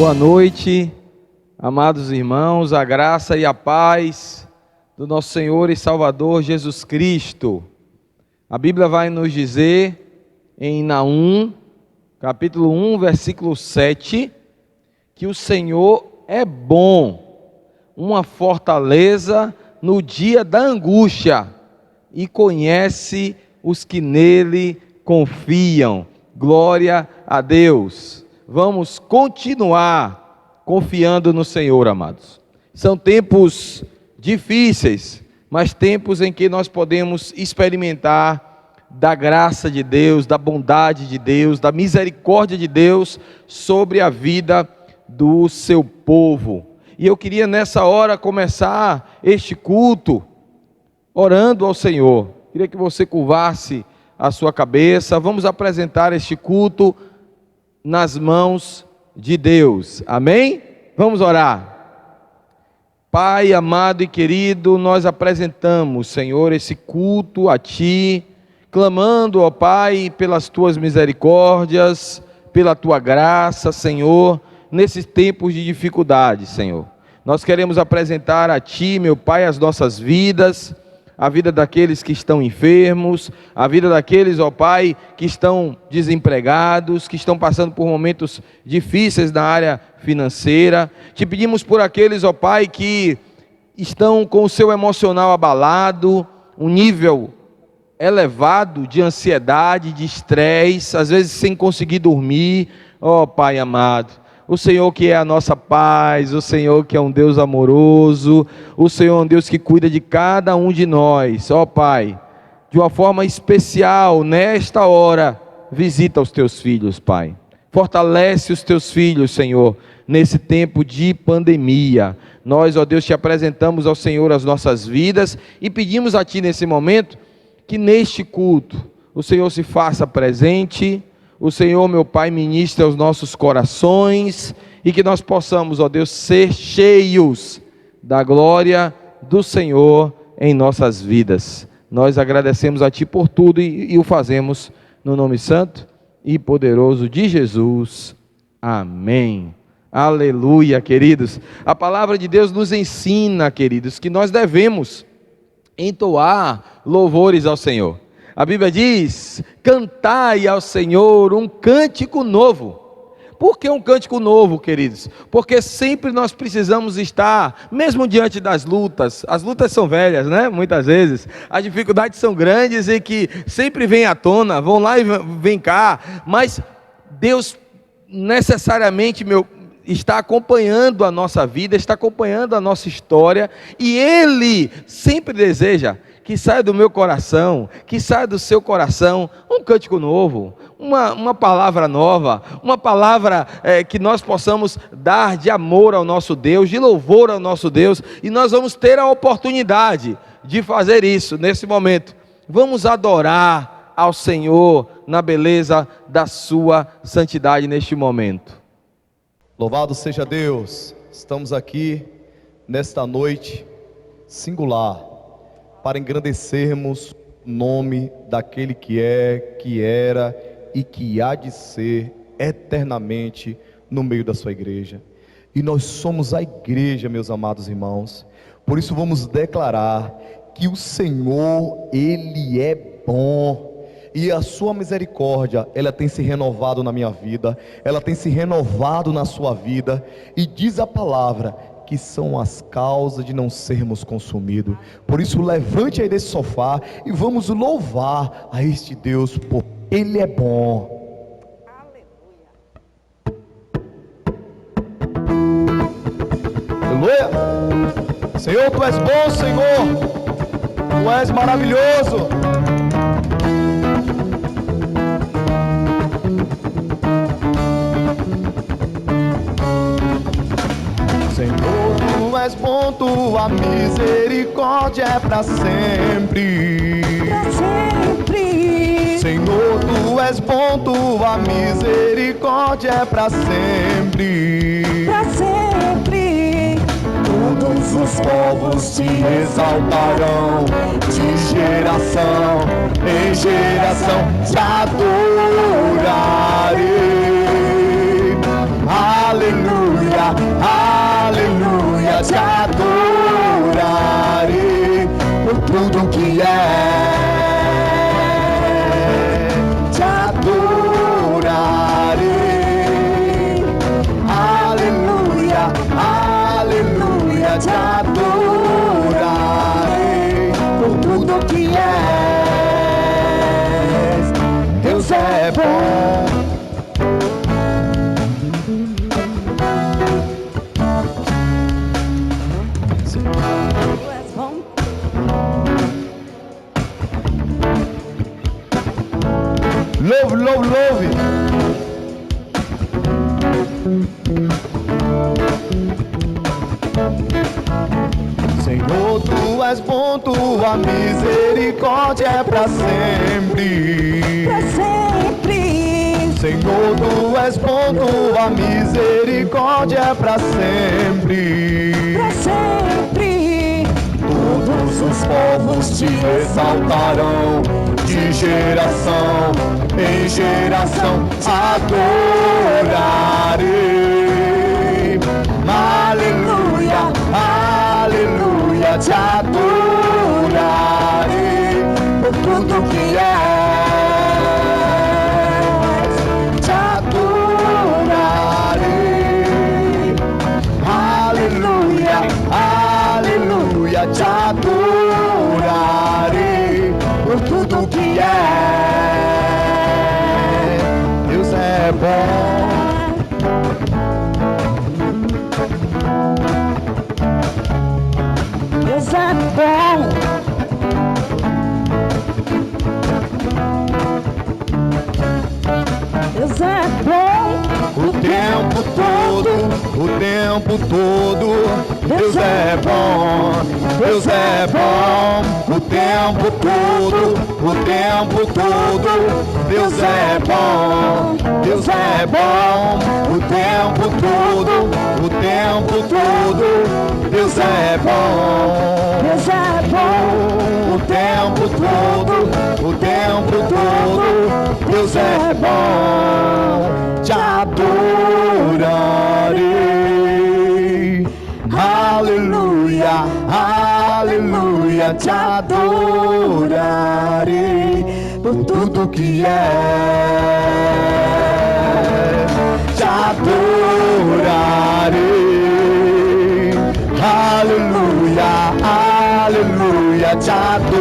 Boa noite, amados irmãos, a graça e a paz do nosso Senhor e Salvador Jesus Cristo. A Bíblia vai nos dizer em Naum, capítulo 1, versículo 7, que o Senhor é bom, uma fortaleza no dia da angústia e conhece os que nele confiam. Glória a Deus. Vamos continuar confiando no Senhor, amados. São tempos difíceis, mas tempos em que nós podemos experimentar da graça de Deus, da bondade de Deus, da misericórdia de Deus sobre a vida do seu povo. E eu queria nessa hora começar este culto orando ao Senhor. Queria que você curvasse a sua cabeça. Vamos apresentar este culto nas mãos de Deus. Amém? Vamos orar. Pai amado e querido, nós apresentamos, Senhor, esse culto a Ti, clamando, ó Pai, pelas Tuas misericórdias, pela Tua graça, Senhor, nesses tempos de dificuldade, Senhor. Nós queremos apresentar a Ti, meu Pai, as nossas vidas, a vida daqueles que estão enfermos, a vida daqueles, ó Pai, que estão desempregados, que estão passando por momentos difíceis na área financeira. Te pedimos por aqueles, ó Pai, que estão com o seu emocional abalado, um nível elevado de ansiedade, de estresse, às vezes sem conseguir dormir. Ó Pai amado, o Senhor que é a nossa paz, o Senhor que é um Deus amoroso, o Senhor é um Deus que cuida de cada um de nós. Ó Pai, de uma forma especial, nesta hora, visita os Teus filhos, Pai. Fortalece os Teus filhos, Senhor, nesse tempo de pandemia. Nós, ó Deus, te apresentamos ao Senhor as nossas vidas e pedimos a Ti nesse momento que neste culto o Senhor se faça presente. O Senhor, meu Pai, ministre aos nossos corações e que nós possamos, ó Deus, ser cheios da glória do Senhor em nossas vidas. Nós agradecemos a Ti por tudo e o fazemos no nome santo e poderoso de Jesus. Amém. Aleluia, queridos. A palavra de Deus nos ensina, queridos, que nós devemos entoar louvores ao Senhor. A Bíblia diz: cantai ao Senhor um cântico novo. Por que um cântico novo, queridos? Porque sempre nós precisamos estar, mesmo diante das lutas. As lutas são velhas, né? Muitas vezes. As dificuldades são grandes e que sempre vêm à tona, vão lá e vêm cá. Mas Deus necessariamente, está acompanhando a nossa vida, está acompanhando a nossa história. E Ele sempre deseja que saia do meu coração, que saia do seu coração, um cântico novo, uma palavra nova, uma palavra que nós possamos dar de amor ao nosso Deus, de louvor ao nosso Deus, e nós vamos ter a oportunidade de fazer isso nesse momento. Vamos adorar ao Senhor na beleza da sua santidade neste momento. Louvado seja Deus, estamos aqui nesta noite singular, para engrandecermos o nome daquele que é, que era e que há de ser eternamente no meio da sua igreja. E nós somos a igreja, meus amados irmãos. Por isso vamos declarar que o Senhor, Ele é bom. E a sua misericórdia, ela tem se renovado na minha vida, ela tem se renovado na sua vida. E diz a palavra que são as causas de não sermos consumidos. Por isso levante aí desse sofá e vamos louvar a este Deus, porque Ele é bom. Aleluia. Senhor, Tu és bom, Senhor, Tu és maravilhoso. Senhor, Tu és bom, Tua misericórdia é para sempre. Pra sempre. Senhor, Tu és bom, Tua misericórdia é para sempre. Pra sempre. Todos os povos te exaltarão, de geração em geração te adorarei. Aleluia. aleluia, te adorarei por tudo que é. Te adorarei, aleluia, aleluia, te adorarei por tudo que és. Deus é bom. Louve, louve, louve. Senhor, tu és bom, tua misericórdia é pra sempre. Pra sempre. Senhor, tu és bom, tua misericórdia é pra sempre. Pra sempre. Todos os povos te exaltarão, de geração em geração adorarei. Aleluia, aleluia, te adorarei por tudo que és. Te adorarei. Aleluia, aleluia, te adorarei por tudo que é. Deus é bom. Deus é bom. Deus é bom. O tempo todo, o tempo todo, Deus é bom, Deus é bom. O tempo todo, o tempo todo, Deus é bom, Deus é bom. O tempo todo, o tempo todo, Deus é bom, Deus é bom. o tempo todo, o tempo todo, Deus é bom. Te adorarei, aleluia, aleluia, te adorarei por tudo que é. Te adorarei, aleluia, aleluia, te adorarei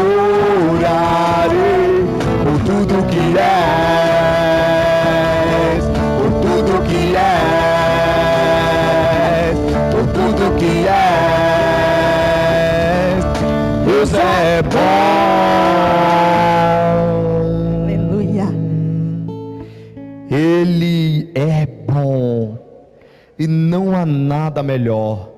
por tudo que és, por tudo que és, por tudo que és. Deus é bom. Aleluia. Ele é bom e não há nada melhor,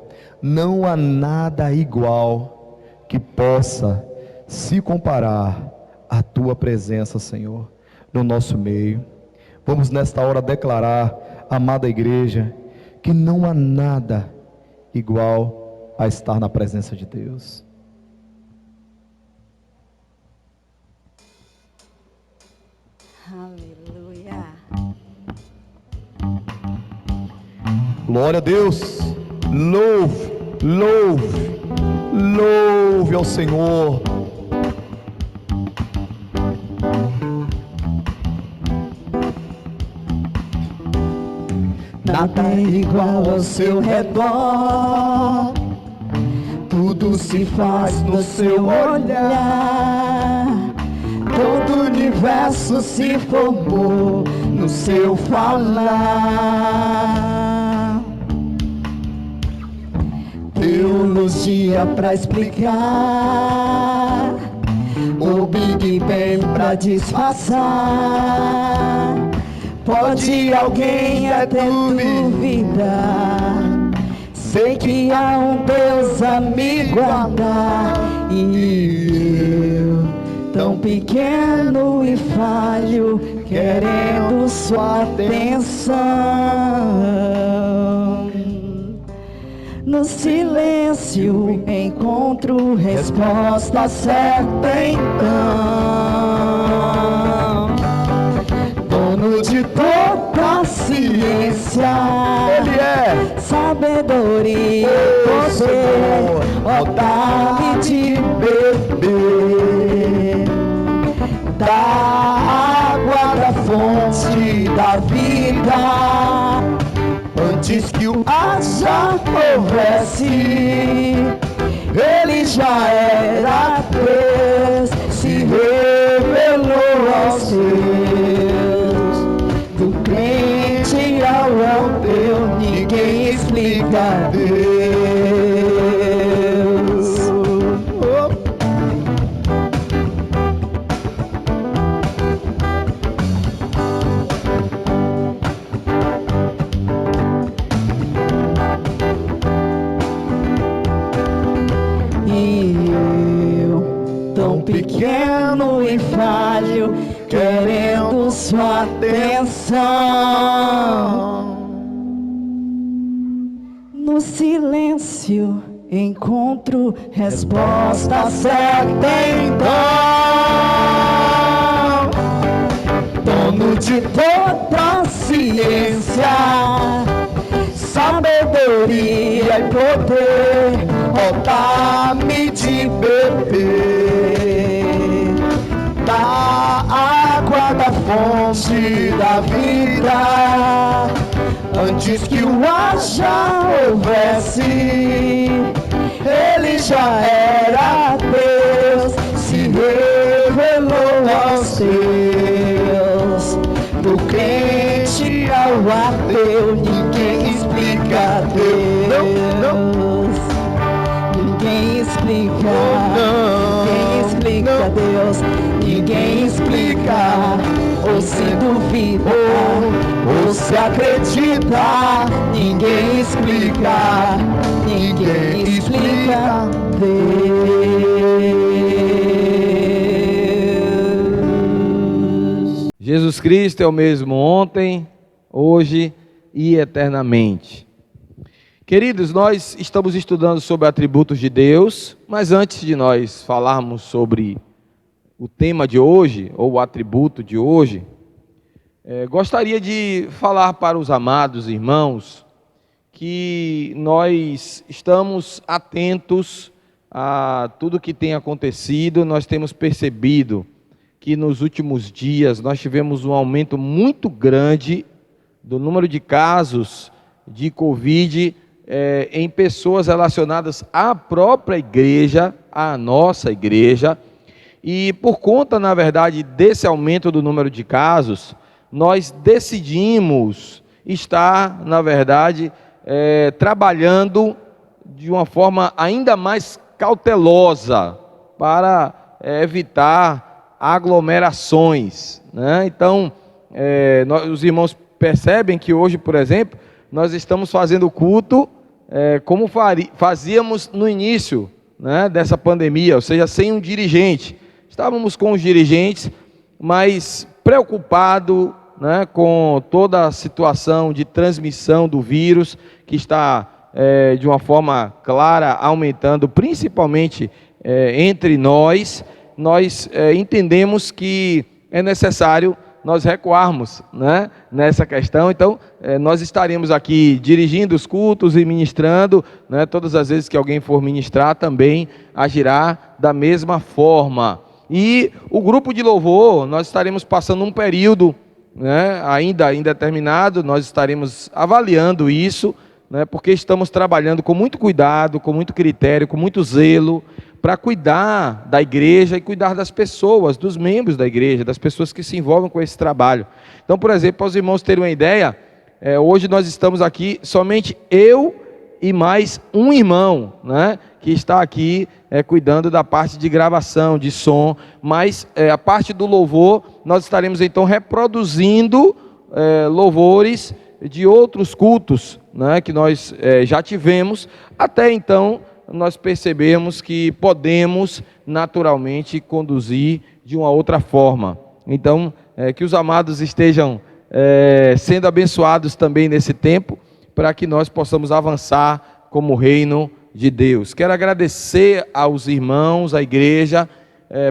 não há nada igual que possa se comparar à tua presença, Senhor, no nosso meio. Vamos nesta hora declarar, amada igreja, que não há nada igual a estar na presença de Deus. Aleluia. Glória a Deus. Louve, louve, louve ao Senhor. Nada é igual ao seu redor. Tudo se faz no seu olhar. Todo o universo se formou no seu falar. Deu-nos dia pra explicar, o Big Bang pra disfarçar. Pode alguém até duvidar, sei que há um Deus a me guardar. E eu, tão pequeno e falho, querendo sua atenção. No silêncio encontro resposta certa então. Dono de todo paciência, Ele é sabedoria, o Senhor, ó, dá-me de beber da água da fonte da vida, antes que o já houvesse, ele já era Deus, se revelou aos seus. Do crente ao ateu, ninguém explica Deus. Pequeno e falho, querendo sua atenção. No silêncio encontro resposta certa então. Dono de toda a ciência, sabedoria e poder, ó, dá-me de beber da água da fonte da vida, antes que o ar já houvesse, ele já era Deus, se revelou aos seus. Do crente ao ateu, ninguém explica Deus. Ninguém explica, ninguém explica Deus. Ninguém explica, ou se duvida, ou se acredita. Ninguém explica, ninguém explica Deus. Jesus Cristo é o mesmo ontem, hoje e eternamente. Queridos, nós estamos estudando sobre atributos de Deus, mas antes de nós falarmos sobre o tema de hoje, ou o atributo de hoje, gostaria de falar para os amados irmãos que nós estamos atentos a tudo que tem acontecido. Nós temos percebido que nos últimos dias nós tivemos um aumento muito grande do número de casos de Covid em pessoas relacionadas à própria igreja, à nossa igreja. E por conta, na verdade, desse aumento do número de casos, nós decidimos estar, na verdade, trabalhando de uma forma ainda mais cautelosa para evitar aglomerações, né? Então, os irmãos percebem que hoje, por exemplo, nós estamos fazendo o culto como fazíamos no início, né, dessa pandemia, ou seja, sem um dirigente. Estávamos com os dirigentes, mas preocupado, né, com toda a situação de transmissão do vírus, que está de uma forma clara aumentando, principalmente entre nós entendemos que é necessário nós recuarmos, né, nessa questão. Então, nós estaremos aqui dirigindo os cultos e ministrando, né, todas as vezes que alguém for ministrar também agirá da mesma forma. E o grupo de louvor, nós estaremos passando um período, né, ainda indeterminado, nós estaremos avaliando isso, né, porque estamos trabalhando com muito cuidado, com muito critério, com muito zelo, para cuidar da igreja e cuidar das pessoas, dos membros da igreja, das pessoas que se envolvem com esse trabalho. Então, por exemplo, para os irmãos terem uma ideia, hoje nós estamos aqui, somente eu e mais um irmão, né, que está aqui cuidando da parte de gravação, de som, mas a parte do louvor, nós estaremos então reproduzindo louvores de outros cultos, né, que nós já tivemos. Até então, nós percebemos que podemos naturalmente conduzir de uma outra forma. Então, que os amados estejam sendo abençoados também nesse tempo, para que nós possamos avançar como reino de Deus. Quero agradecer aos irmãos, à igreja,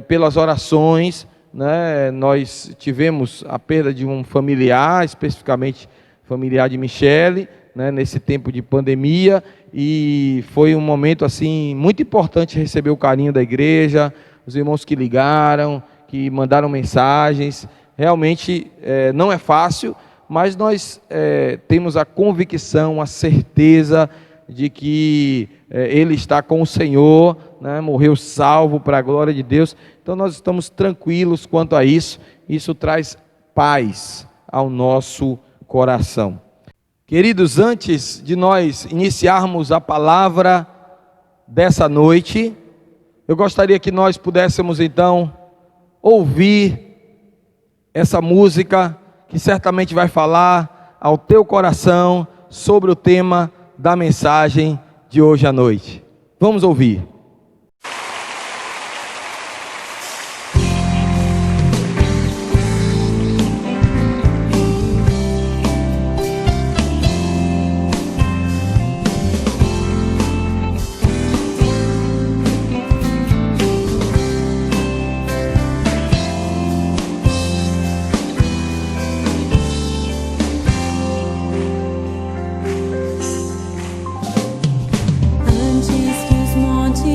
pelas orações, né, nós tivemos a perda de um familiar, especificamente familiar de Michele, né, nesse tempo de pandemia, e foi um momento assim muito importante receber o carinho da igreja, os irmãos que ligaram, que mandaram mensagens. Realmente não é fácil, mas nós temos a convicção, a certeza de que ele está com o Senhor, né, morreu salvo para a glória de Deus. Então nós estamos tranquilos quanto a isso. Isso traz paz ao nosso coração. Queridos, antes de nós iniciarmos a palavra dessa noite, eu gostaria que nós pudéssemos então ouvir essa música que certamente vai falar ao teu coração sobre o tema da mensagem de hoje à noite. Vamos ouvir. Antes que os montes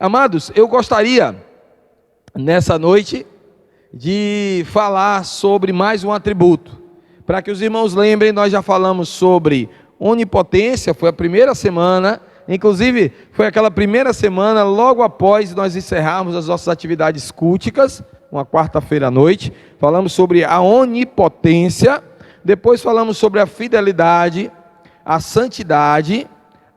Amados, eu gostaria, nessa noite, de falar sobre mais um atributo. Para que os irmãos lembrem, nós já falamos sobre onipotência, foi a primeira semana, inclusive foi aquela primeira semana logo após nós encerrarmos as nossas atividades culticas, uma quarta-feira à noite. Falamos sobre a onipotência, depois falamos sobre a fidelidade, a santidade,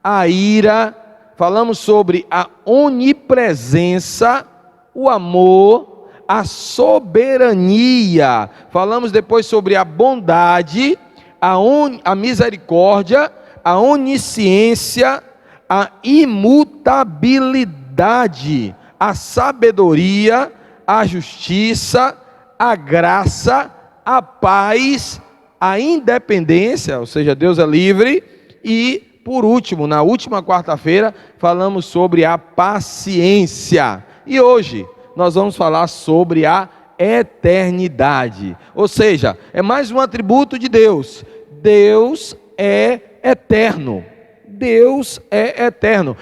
a ira, falamos sobre a onipresença, o amor, a soberania, falamos depois sobre a bondade, a misericórdia, a onisciência, a imutabilidade, a sabedoria, a justiça, a graça, a paz, a independência, ou seja, Deus é livre, e por último, na última quarta-feira, falamos sobre a paciência. E hoje nós vamos falar sobre a eternidade. Ou seja, é mais um atributo de Deus. Deus é eterno. Deus é eterno.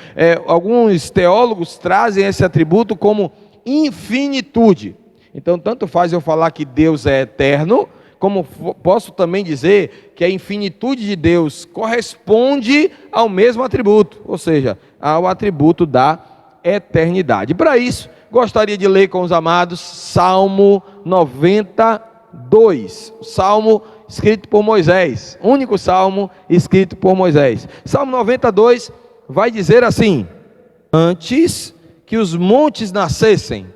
Alguns teólogos trazem esse atributo como infinitude. Então, tanto faz eu falar que Deus é eterno, como posso também dizer que a infinitude de Deus corresponde ao mesmo atributo, ou seja, ao atributo da eternidade. Para isso, gostaria de ler com os amados Salmo 92, salmo escrito por Moisés, único salmo escrito por Moisés. Salmo 92 vai dizer assim: antes que os montes nascessem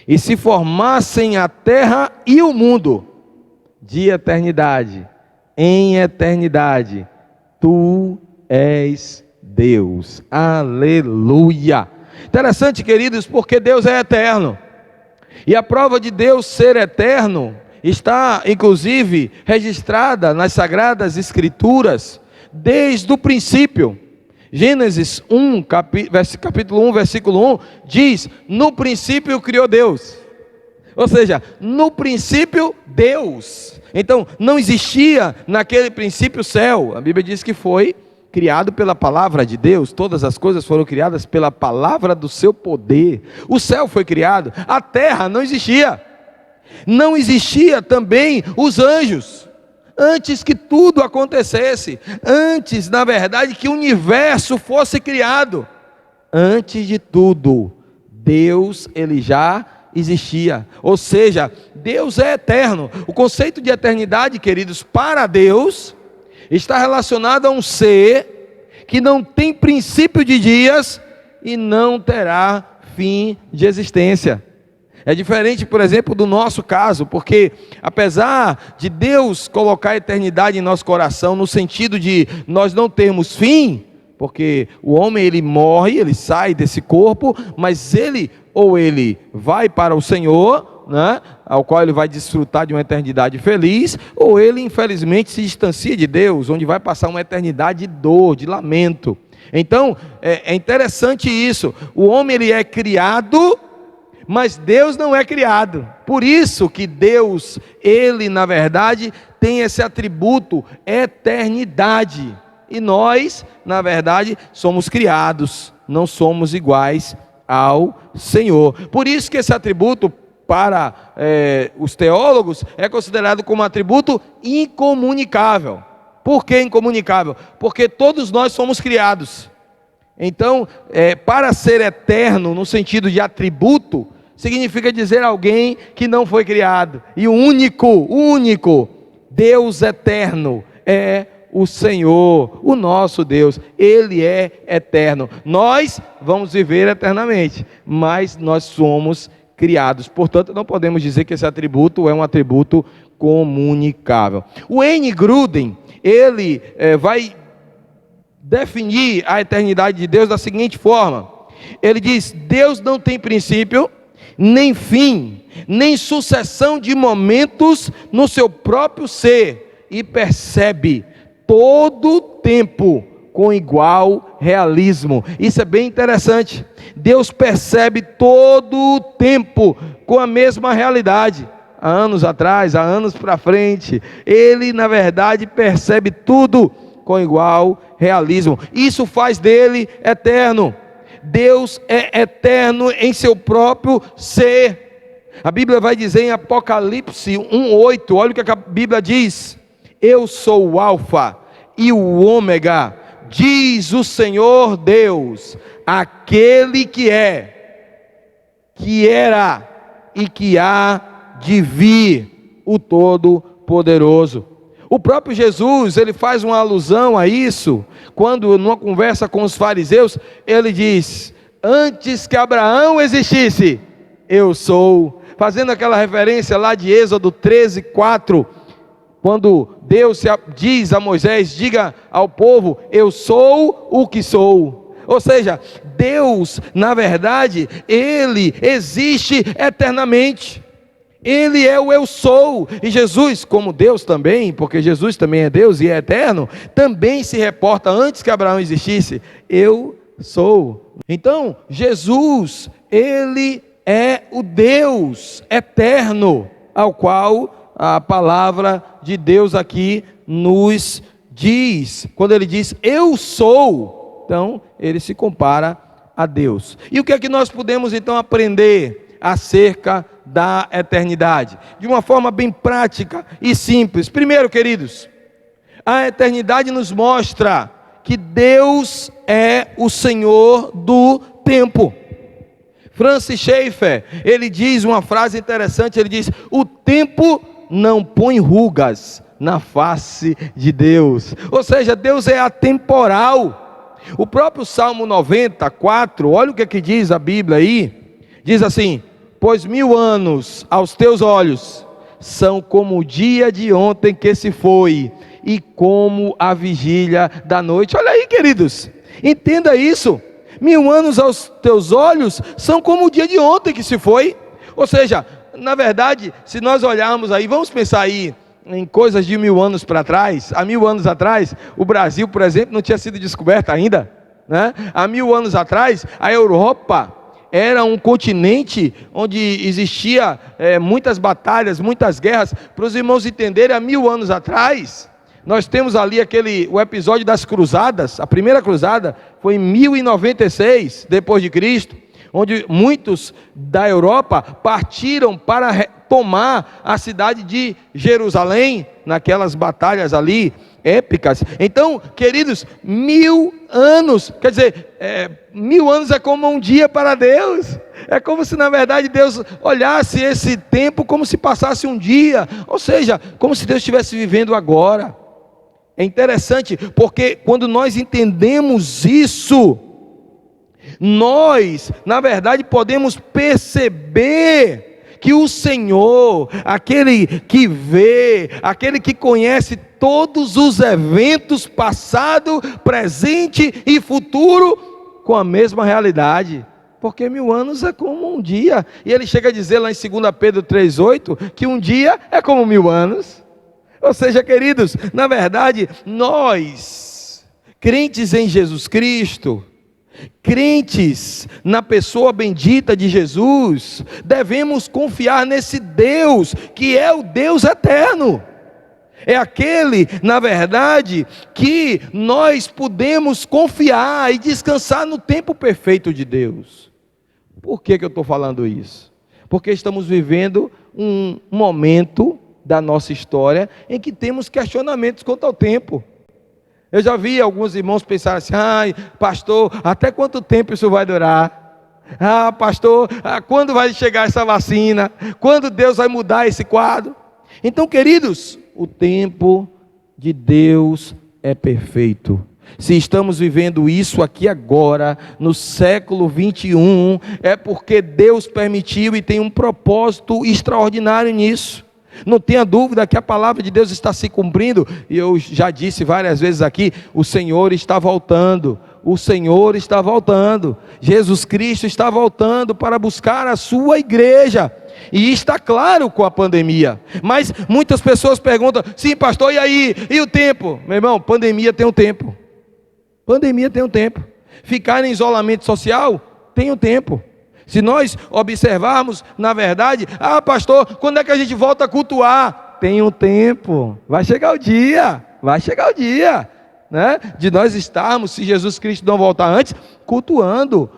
e se formassem a terra e o mundo, de eternidade em eternidade, tu és Deus. Aleluia! Interessante, queridos, porque Deus é eterno. E a prova de Deus ser eterno está, inclusive, registrada nas Sagradas Escrituras, desde o princípio. Gênesis 1, capítulo 1, versículo 1, diz: no princípio criou Deus. Ou seja, no princípio, Deus. Então, não existia naquele princípio céu. A Bíblia diz que foi criado pela palavra de Deus. Todas as coisas foram criadas pela palavra do seu poder. O céu foi criado, a terra não existia. Não existia também os anjos. Antes que tudo acontecesse, antes, na verdade, que o universo fosse criado, antes de tudo, Deus, ele já existia. Ou seja, Deus é eterno. O conceito de eternidade, queridos, para Deus, está relacionado a um ser que não tem princípio de dias e não terá fim de existência. É diferente, por exemplo, do nosso caso, porque apesar de Deus colocar a eternidade em nosso coração, no sentido de nós não termos fim, porque o homem ele morre, ele sai desse corpo, mas ele vai para o Senhor, né, ao qual ele vai desfrutar de uma eternidade feliz, ou ele infelizmente se distancia de Deus, onde vai passar uma eternidade de dor, de lamento. Então é interessante isso. O homem ele é criado, mas Deus não é criado. Por isso que Deus, ele na verdade tem esse atributo, eternidade. E nós, na verdade, somos criados, não somos iguais ao Senhor. Por isso que esse atributo, para os teólogos, é considerado como atributo incomunicável. Por que incomunicável? Porque todos nós somos criados. Então, para ser eterno, no sentido de atributo, significa dizer alguém que não foi criado. E o único Deus eterno é o Senhor, o nosso Deus. Ele é eterno. Nós vamos viver eternamente, mas nós somos criados. Portanto, não podemos dizer que esse atributo é um atributo comunicável. O N. Gruden, ele vai definir a eternidade de Deus da seguinte forma. Ele diz: Deus não tem princípio, nem fim, nem sucessão de momentos no seu próprio ser, e percebe todo o tempo com igual realismo. Isso é bem interessante. Deus percebe todo o tempo com a mesma realidade. Há anos atrás, há anos para frente, ele na verdade percebe tudo com igual realismo. Isso faz dele eterno. Deus é eterno em seu próprio ser. A Bíblia vai dizer em Apocalipse 1:8, olha o que a Bíblia diz: eu sou o Alfa e o Ômega, diz o Senhor Deus, aquele que é, que era e que há de vir, o Todo-Poderoso. O próprio Jesus, ele faz uma alusão a isso, quando numa conversa com os fariseus, ele diz: antes que Abraão existisse, eu sou, fazendo aquela referência lá de Êxodo 13:4, quando Deus diz a Moisés: diga ao povo, eu sou o que sou. Ou seja, Deus, na verdade, ele existe eternamente. Ele é o eu sou. E Jesus, como Deus também, porque Jesus também é Deus e é eterno, também se reporta antes que Abraão existisse: eu sou. Então, Jesus, ele é o Deus eterno, ao qual a palavra de Deus aqui nos diz. Quando ele diz eu sou, então ele se compara a Deus. E o que é que nós podemos então aprender acerca da eternidade? De uma forma bem prática e simples. Primeiro, queridos, a eternidade nos mostra que Deus é o Senhor do tempo. Francis Schaeffer, ele diz uma frase interessante, ele diz: o tempo não põe rugas na face de Deus. Ou seja, Deus é atemporal. O próprio Salmo 94, olha o que diz a Bíblia aí, diz assim: pois 1000 anos aos teus olhos são como o dia de ontem que se foi, e como a vigília da noite. Olha aí, queridos, entenda isso. 1000 anos aos teus olhos são como o dia de ontem que se foi. Ou seja, na verdade, se nós olharmos aí, vamos pensar aí em coisas de 1000 anos para trás. Há 1000 anos atrás, o Brasil, por exemplo, não tinha sido descoberto ainda, né? Há 1000 anos atrás, a Europa era um continente onde existia muitas batalhas, muitas guerras. Para os irmãos entenderem, há 1000 anos atrás, nós temos ali o episódio das cruzadas. A primeira cruzada foi em 1096 depois de Cristo, onde muitos da Europa partiram para tomar a cidade de Jerusalém, naquelas batalhas ali épicas. Então, queridos, 1000 anos, quer dizer, 1000 anos é como um dia para Deus. É como se na verdade Deus olhasse esse tempo como se passasse um dia, ou seja, como se Deus estivesse vivendo agora. É interessante, porque quando nós entendemos isso, nós, na verdade, podemos perceber que o Senhor, aquele que vê, aquele que conhece todos os eventos passado, presente e futuro, com a mesma realidade, porque 1000 anos é como um dia. E ele chega a dizer lá em 2 Pedro 3:8, que um dia é como 1000 anos. Ou seja, queridos, na verdade, nós, crentes em Jesus Cristo, crentes na pessoa bendita de Jesus, devemos confiar nesse Deus, que é o Deus eterno. É aquele, na verdade, que nós podemos confiar e descansar no tempo perfeito de Deus. Por que eu estou falando isso? Porque estamos vivendo um momento da nossa história em que temos questionamentos quanto ao tempo. Eu já vi alguns irmãos pensar assim: ai, pastor, até quanto tempo isso vai durar? Ah, pastor, quando vai chegar essa vacina? Quando Deus vai mudar esse quadro? Então, queridos, o tempo de Deus é perfeito. Se estamos vivendo isso aqui agora, no século 21, é porque Deus permitiu e tem um propósito extraordinário nisso. Não tenha dúvida que a palavra de Deus está se cumprindo, e eu já disse várias vezes aqui: o Senhor está voltando, o Senhor está voltando, Jesus Cristo está voltando para buscar a sua igreja, e está claro com a pandemia. Mas muitas pessoas perguntam: sim, pastor, e aí? E o tempo? Meu irmão, pandemia tem um tempo, pandemia tem um tempo, ficar em isolamento social tem um tempo. Se nós observarmos, na verdade, pastor, quando é que a gente volta a cultuar? Tem um tempo, vai chegar o dia, né? De nós estarmos, se Jesus Cristo não voltar antes, cultuando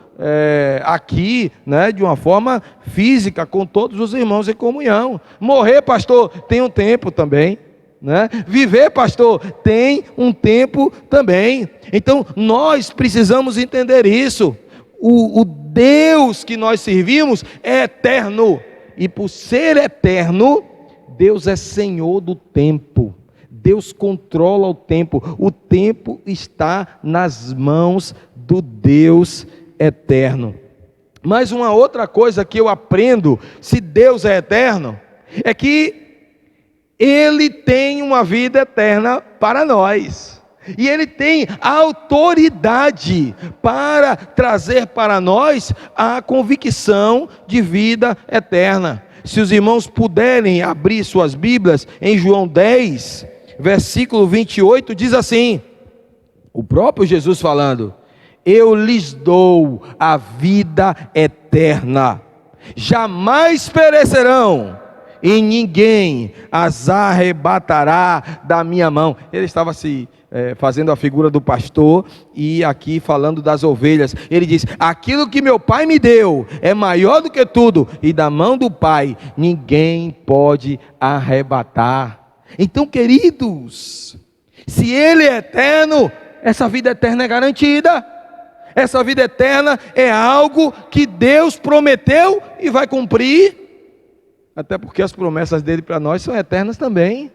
aqui, né, de uma forma física, com todos os irmãos em comunhão. Morrer, pastor, tem um tempo também, né? Viver, pastor, tem um tempo também. Então nós precisamos entender isso. O Deus que nós servimos é eterno, e por ser eterno, Deus é Senhor do tempo. Deus controla o tempo está nas mãos do Deus eterno. Mas uma outra coisa que eu aprendo, se Deus é eterno, é que Ele tem uma vida eterna para nós. E Ele tem autoridade para trazer para nós a convicção de vida eterna. Se os irmãos puderem abrir suas Bíblias em João 10, versículo 28, diz assim, o próprio Jesus falando: eu lhes dou a vida eterna, jamais perecerão, e ninguém as arrebatará da minha mão. Ele estava fazendo a figura do pastor, e aqui falando das ovelhas. Ele diz: aquilo que meu pai me deu é maior do que tudo, e da mão do pai ninguém pode arrebatar. Então, queridos, se Ele é eterno, essa vida eterna é garantida. Essa vida eterna é algo que Deus prometeu e vai cumprir, até porque as promessas dele para nós são eternas também.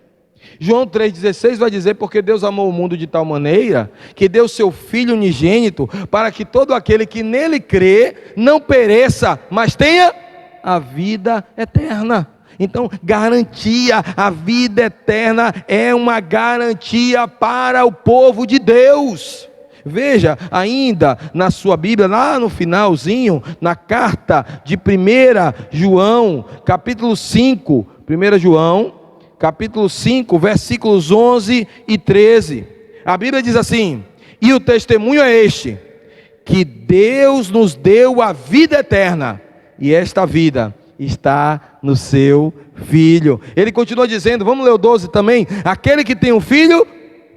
João 3,16 vai dizer: porque Deus amou o mundo de tal maneira que deu seu Filho unigênito, para que todo aquele que nele crê não pereça, mas tenha a vida eterna. Então, garantia, a vida eterna é uma garantia para o povo de Deus. Veja, ainda na sua Bíblia, lá no finalzinho, na carta de 1 João, capítulo 5, 1 João, capítulo 5, versículos 11 e 13, a Bíblia diz assim: e o testemunho é este, que Deus nos deu a vida eterna, e esta vida está no seu Filho. Ele continua dizendo, vamos ler o 12 também: aquele que tem um filho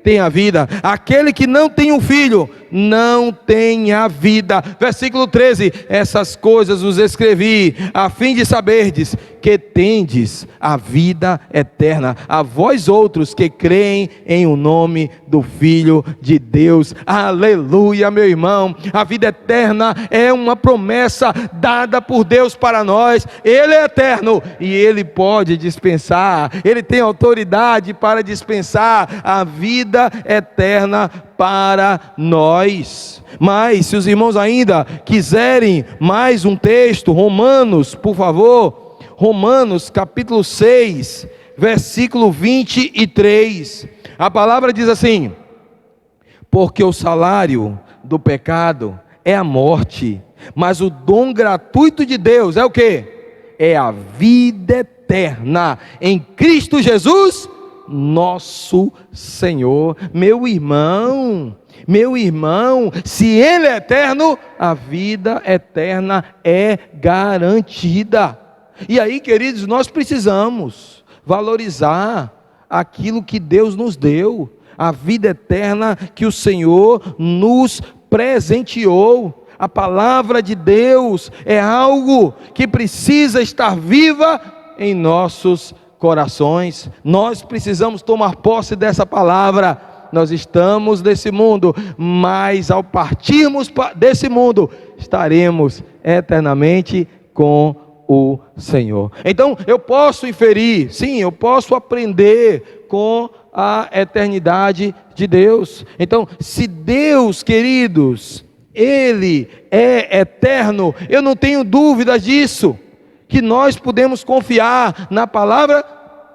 tem a vida, aquele que não tem um filho não tem a vida. Versículo 13: essas coisas os escrevi a fim de saberdes que tendes a vida eterna, a vós outros que creem em o nome do Filho de Deus. Aleluia, meu irmão. A vida eterna é uma promessa dada por Deus para nós. Ele é eterno e Ele pode dispensar, Ele tem autoridade para dispensar a vida eterna para nós. Mas se os irmãos ainda quiserem mais um texto, Romanos, por favor, Romanos capítulo 6, versículo 23, a palavra diz assim: porque o salário do pecado é a morte, mas o dom gratuito de Deus é o quê? É a vida eterna em Cristo Jesus, nosso Senhor. Meu irmão, se Ele é eterno, a vida eterna é garantida. E aí, queridos, nós precisamos valorizar aquilo que Deus nos deu, a vida eterna que o Senhor nos presenteou. A palavra de Deus é algo que precisa estar viva em nossos corações. Nós precisamos tomar posse dessa palavra. Nós estamos nesse mundo, mas ao partirmos desse mundo, estaremos eternamente com o Senhor. Então eu posso inferir, sim, eu posso aprender com a eternidade de Deus. Então, se Deus, queridos, Ele é eterno, eu não tenho dúvidas disso, que nós podemos confiar na palavra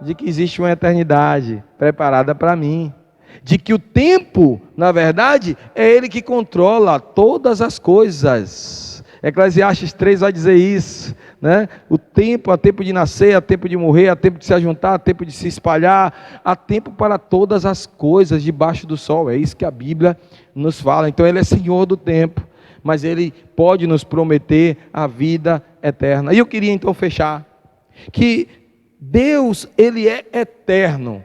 de que existe uma eternidade preparada para mim, de que o tempo, na verdade, é Ele que controla todas as coisas. Eclesiastes 3 vai dizer isso, né? O tempo, há tempo de nascer, há tempo de morrer, há tempo de se ajuntar, há tempo de se espalhar, há tempo para todas as coisas debaixo do sol. É isso que a Bíblia nos fala. Então Ele é Senhor do tempo, mas Ele pode nos prometer a vida eterna. E eu queria então fechar, que Deus, Ele é eterno,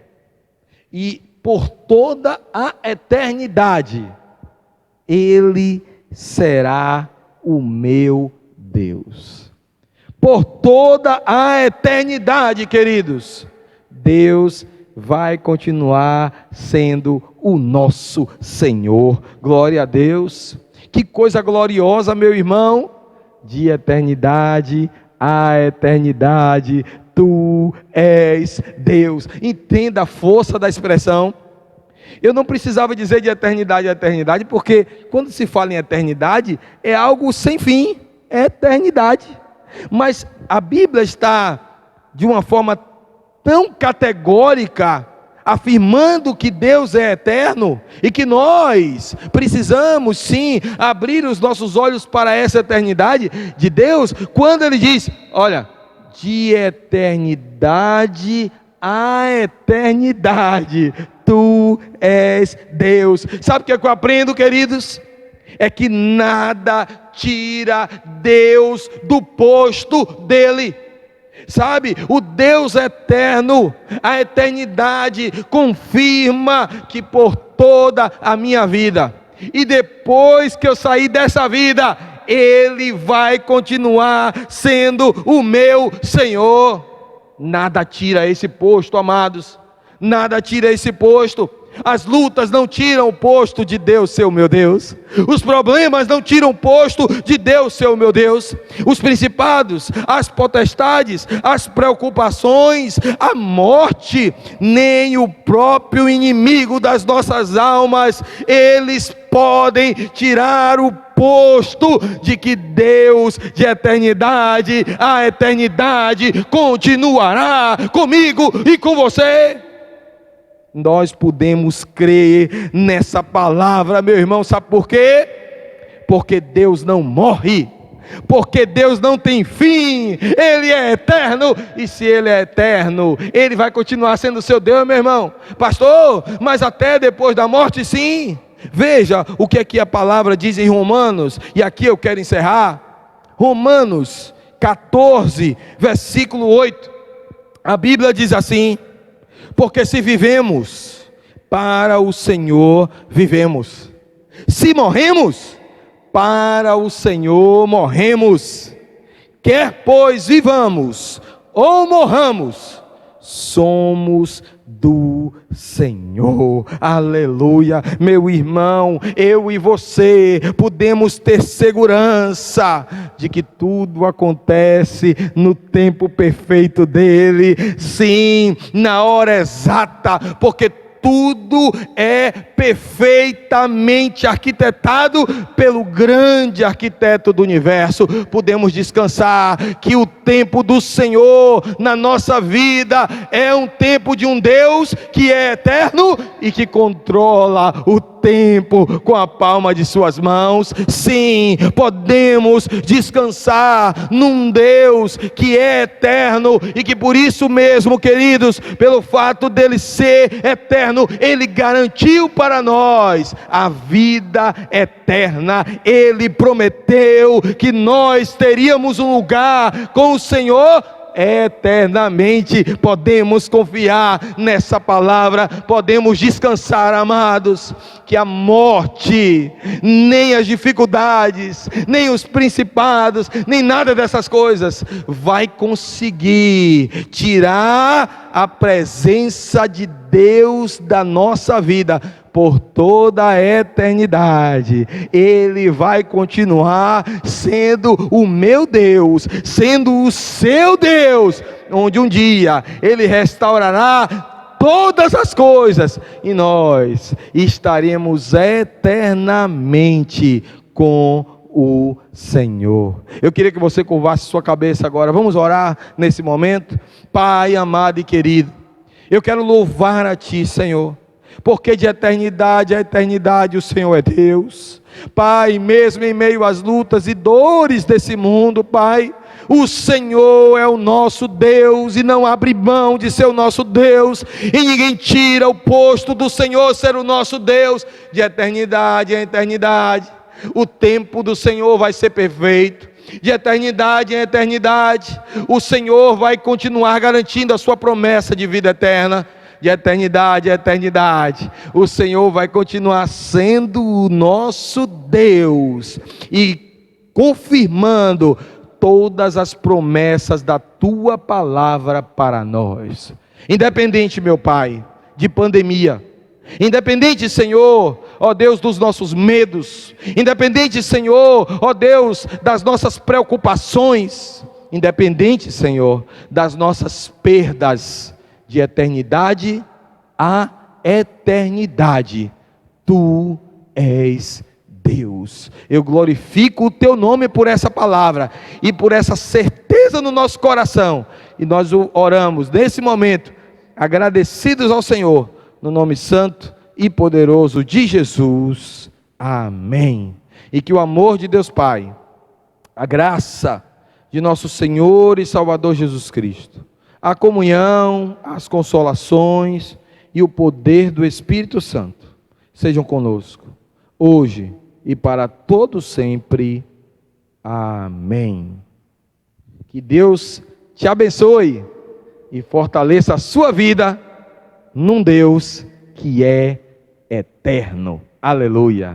e por toda a eternidade, Ele será o meu Deus. Por toda a eternidade, queridos, Deus vai continuar sendo o nosso Senhor. Glória a Deus. Que coisa gloriosa, meu irmão. De eternidade a eternidade, tu és Deus. Entenda a força da expressão. Eu não precisava dizer de eternidade a eternidade, porque quando se fala em eternidade, é algo sem fim, é eternidade. Mas a Bíblia está, de uma forma tão categórica, afirmando que Deus é eterno, e que nós precisamos sim, abrir os nossos olhos para essa eternidade de Deus, quando Ele diz, olha, de eternidade a eternidade, tu és Deus. Sabe o que eu aprendo, queridos? É que nada tira Deus do posto dele. Sabe, o Deus eterno, a eternidade confirma que por toda a minha vida, e depois que eu sair dessa vida, Ele vai continuar sendo o meu Senhor. Nada tira esse posto, amados, nada tira esse posto. As lutas não tiram o posto de Deus ser o meu Deus. Os problemas não tiram o posto de Deus ser o meu Deus. Os principados, as potestades, as preocupações, a morte, nem o próprio inimigo das nossas almas, eles podem tirar o posto de que Deus de eternidade a eternidade continuará comigo e com você. Nós podemos crer nessa palavra, meu irmão, sabe por quê? Porque Deus não morre, porque Deus não tem fim, Ele é eterno, e se Ele é eterno, Ele vai continuar sendo seu Deus, meu irmão. Pastor, mas até depois da morte, sim. Veja o que aqui a palavra diz em Romanos, e aqui eu quero encerrar. Romanos 14, versículo 8, a Bíblia diz assim: porque se vivemos, para o Senhor vivemos. Se morremos, para o Senhor morremos. Quer pois vivamos ou morramos, somos do Senhor. Aleluia. Meu irmão, eu e você podemos ter segurança de que tudo acontece no tempo perfeito dele, sim, na hora exata, porque tudo é perfeitamente arquitetado pelo grande arquiteto do universo. Podemos descansar que o tempo do Senhor na nossa vida é um tempo de um Deus que é eterno e que controla o tempo com a palma de suas mãos. Sim, podemos descansar num Deus que é eterno e que por isso mesmo, queridos, pelo fato dele ser eterno, ele garantiu para nós a vida eterna. Ele prometeu que nós teríamos um lugar com o Senhor eternamente. Podemos confiar nessa palavra, podemos descansar, amados, que a morte, nem as dificuldades, nem os principados, nem nada dessas coisas vai conseguir tirar a presença de Deus da nossa vida por toda a eternidade. Ele vai continuar sendo o meu Deus, sendo o seu Deus, onde um dia Ele restaurará todas as coisas e nós estaremos eternamente com o Senhor. Eu queria que você curvasse sua cabeça agora. Vamos orar nesse momento. Pai amado e querido, eu quero louvar a Ti, Senhor, porque de eternidade a eternidade o Senhor é Deus. Pai, mesmo em meio às lutas e dores desse mundo, Pai, o Senhor é o nosso Deus e não abre mão de ser o nosso Deus, e ninguém tira o posto do Senhor ser o nosso Deus. De eternidade a eternidade o tempo do Senhor vai ser perfeito. De eternidade em eternidade o Senhor vai continuar garantindo a sua promessa de vida eterna. De eternidade a eternidade o Senhor vai continuar sendo o nosso Deus, e confirmando todas as promessas da tua palavra para nós. Independente, meu Pai, de pandemia, independente, Senhor, ó Deus, dos nossos medos, independente, Senhor, ó Deus, das nossas preocupações, independente, Senhor, das nossas perdas, de eternidade a eternidade, Tu és Deus. Eu glorifico o Teu nome por essa palavra e por essa certeza no nosso coração, e nós oramos nesse momento, agradecidos ao Senhor, no nome santo e poderoso de Jesus, amém. E que o amor de Deus Pai, a graça de nosso Senhor e Salvador Jesus Cristo, a comunhão, as consolações e o poder do Espírito Santo sejam conosco, hoje e para todo sempre, amém. Que Deus te abençoe e fortaleça a sua vida num Deus que é eterno, aleluia.